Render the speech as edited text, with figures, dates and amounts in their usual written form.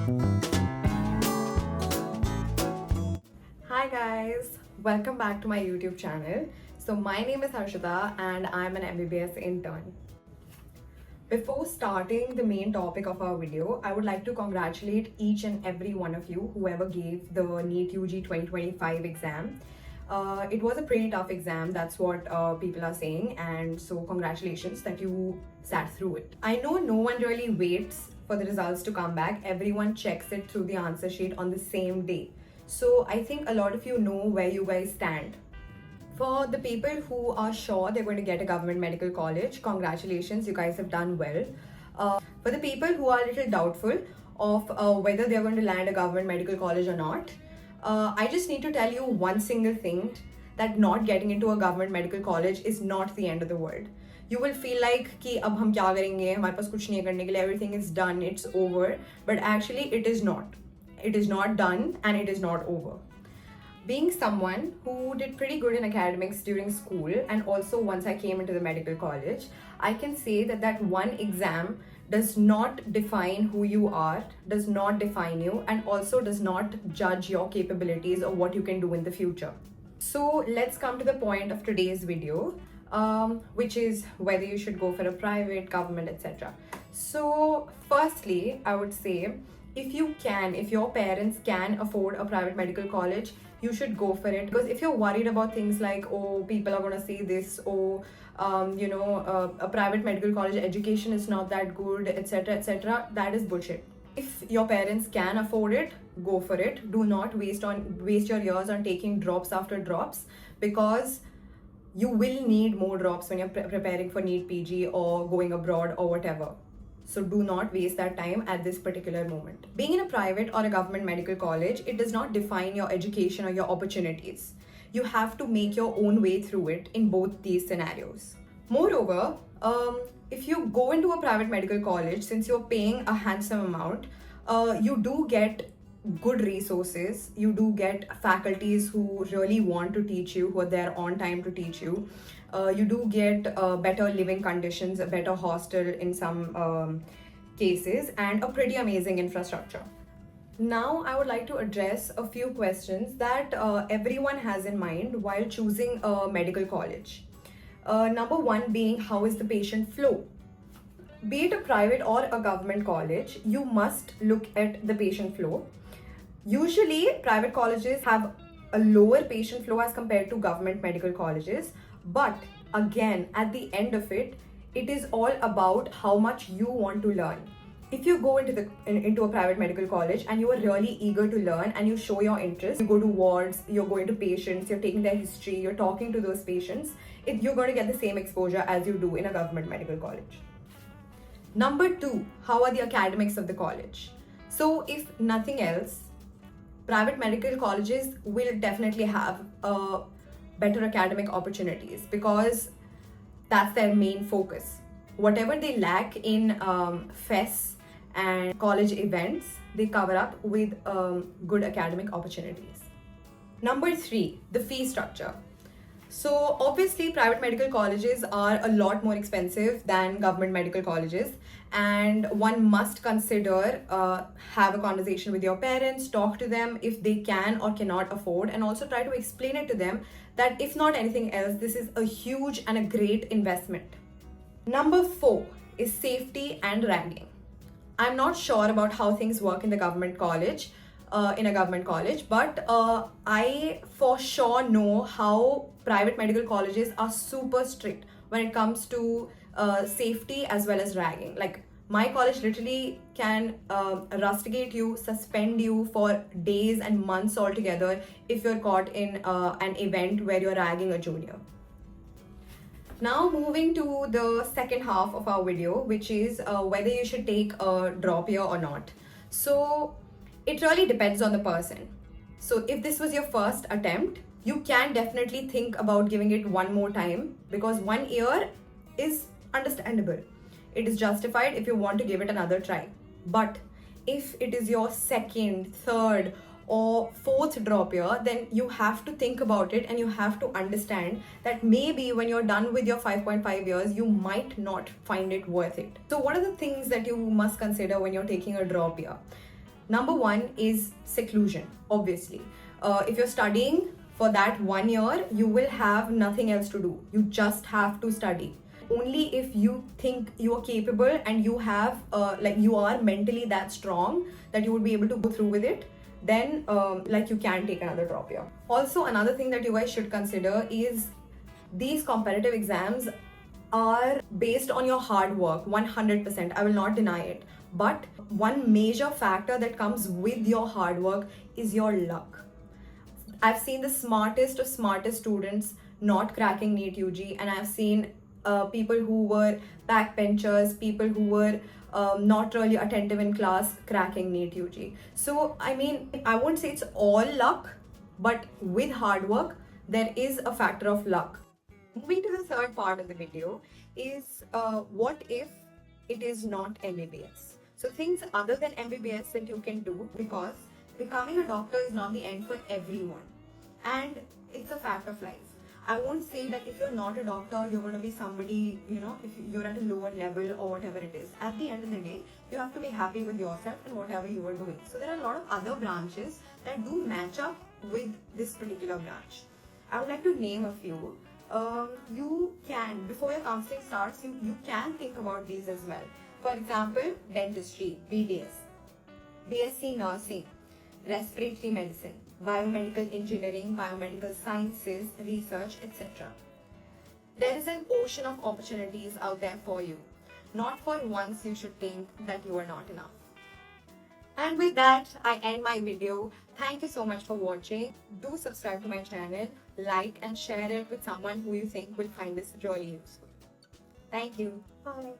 Hi guys, welcome back to my YouTube channel. So my name is Harshita and I'm an MBBS intern. Before starting the main topic of our video, I would like to congratulate each and every one of you whoever gave the NEET UG 2025 exam. It was a pretty tough exam, that's what people are saying, and so congratulations that you sat through it. I know no one really waits for the results to come back, everyone checks it through the answer sheet on the same day. So I think a lot of you know where you guys stand. For the people who are sure they're going to get a government medical college, congratulations, you guys have done well. For the people who are a little doubtful of whether they're going to land a government medical college or not, I just need to tell you one single thing, that not getting into a government medical college is not the end of the world. You will feel like कि अब हम क्या करेंगे, हमारे पास कुछ नहीं है करने के लिए, everything is done, it's over. But actually it is not. It is not done and it is not over. Being someone who did pretty good in academics during school and also once I came into the medical college, I can say that one exam does not define who you are, does not define you, and also does not judge your capabilities or what you can do in the future. So let's come to the point of today's video, which is whether you should go for a private, government, etc. So firstly, I would say if your parents can afford a private medical college, you should go for it. Because if you're worried about things like, oh, people are going to say this, or a private medical college education is not that good, etc., that is bullshit. If your parents can afford it, go for it. Do not waste your years on taking drops after drops, because you will need more drops when you're preparing for NEET PG or going abroad or whatever. So do not waste that time at this particular moment. Being in a private or a government medical college, it does not define your education or your opportunities. You have to make your own way through it in both these scenarios. Moreover, if you go into a private medical college, since you're paying a handsome amount, you do get good resources, you do get faculties who really want to teach you, who are there on time to teach you. You do get better living conditions, a better hostel in some cases, and a pretty amazing infrastructure. Now, I would like to address a few questions that everyone has in mind while choosing a medical college. Number one being, how is the patient flow? Be it a private or a government college, you must look at the patient flow. Usually, private colleges have a lower patient flow as compared to government medical colleges. But again, at the end of it, it is all about how much you want to learn. If you go into a private medical college and you are really eager to learn and you show your interest, you go to wards, you're going to patients, you're taking their history, you're talking to those patients, you're going to get the same exposure as you do in a government medical college. Number two, how are the academics of the college? So if nothing else, private medical colleges will definitely have better academic opportunities, because that's their main focus. Whatever they lack in fests and college events, they cover up with good academic opportunities. Number three, the fee structure. So obviously private medical colleges are a lot more expensive than government medical colleges, and one must consider have a conversation with your parents, talk to them if they can or cannot afford, and also try to explain it to them that if not anything else, this is a huge and a great investment. Number four is safety and ragging. I'm not sure about how things work in the government college, but I for sure know how private medical colleges are super strict when it comes to safety as well as ragging. Like, my college literally can rusticate you, suspend you for days and months altogether if you're caught in an event where you're ragging a junior. Now moving to the second half of our video, which is whether you should take a drop year or not. So it really depends on the person. So if this was your first attempt, you can definitely think about giving it one more time, because 1 year is understandable. It is justified if you want to give it another try. But if it is your second, third, or fourth drop year, then you have to think about it and you have to understand that maybe when you're done with your 5.5 years, you might not find it worth it. So what are the things that you must consider when you're taking a drop year? Number one is seclusion, obviously. If you're studying for that 1 year, you will have nothing else to do. You just have to study. Only if you think you are capable and you have, you are mentally that strong that you would be able to go through with it, then you can take another drop year. Also, another thing that you guys should consider is these competitive exams are based on your hard work 100%. I will not deny it. But one major factor that comes with your hard work is your luck. I've seen the smartest of smartest students not cracking NEET UG, and I've seen people who were backbenchers, people who were not really attentive in class cracking NEET UG. So, I mean, I won't say it's all luck, but with hard work, there is a factor of luck. Moving to the third part of the video is what if it is not MBBS? So things other than MBBS that you can do, because becoming a doctor is not the end for everyone, and it's a fact of life. I won't say that if you're not a doctor, you're going to be somebody, if you're at a lower level or whatever it is. At the end of the day, you have to be happy with yourself and whatever you are doing. So there are a lot of other branches that do match up with this particular branch. I would like to name a few. You can, before your counseling starts, you can think about these as well. For example, dentistry, BDS, BSc nursing, respiratory medicine, biomedical engineering, biomedical sciences, research, etc. There is an ocean of opportunities out there for you. Not for once you should think that you are not enough. And with that, I end my video. Thank you so much for watching. Do subscribe to my channel, like and share it with someone who you think will find this really useful. Thank you. Bye.